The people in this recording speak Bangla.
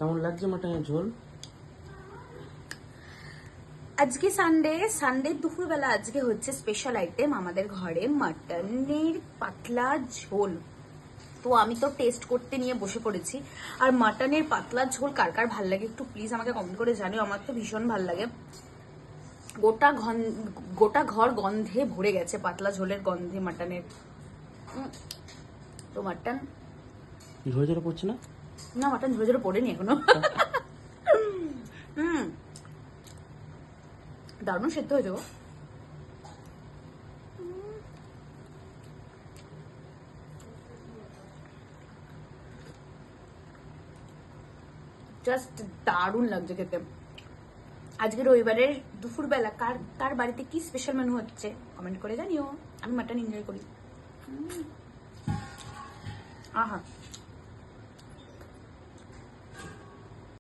কেমন লাগছে মাটনের ঝোল? আজকে সানডে দুপুরবেলা আজকে হচ্ছে স্পেশাল আইটেম আমাদের ঘরে মাটনের পাতলা ঝোল। তো আমি তো টেস্ট করতে নিয়ে বসে পড়েছি। আর মাটনের পাতলা ঝোল কার কার ভাল লাগে একটু প্লিজ আমাকে কমেন্ট করে জানিও। আমার তো ভীষণ ভাল লাগে। গোটা ঘর গন্ধে ভরে গেছে, পাতলা ঝোলের গন্ধে মাটনের। তো মাটন ঝরে ঝরে পড়ছে না? না, মাটন ঝরে ঝরে পড়েনি এখনো। দারুণ সেদ্ধ হয়ে যাবো। জাস্ট দারুণ লাগছে খেতে। আজকে রবিবারের দুপুরবেলা কার কার বাড়িতে কি স্পেশাল মেনু হচ্ছে কমেন্ট করে জানিও। আমি মাটন এনজয় করি। আহা।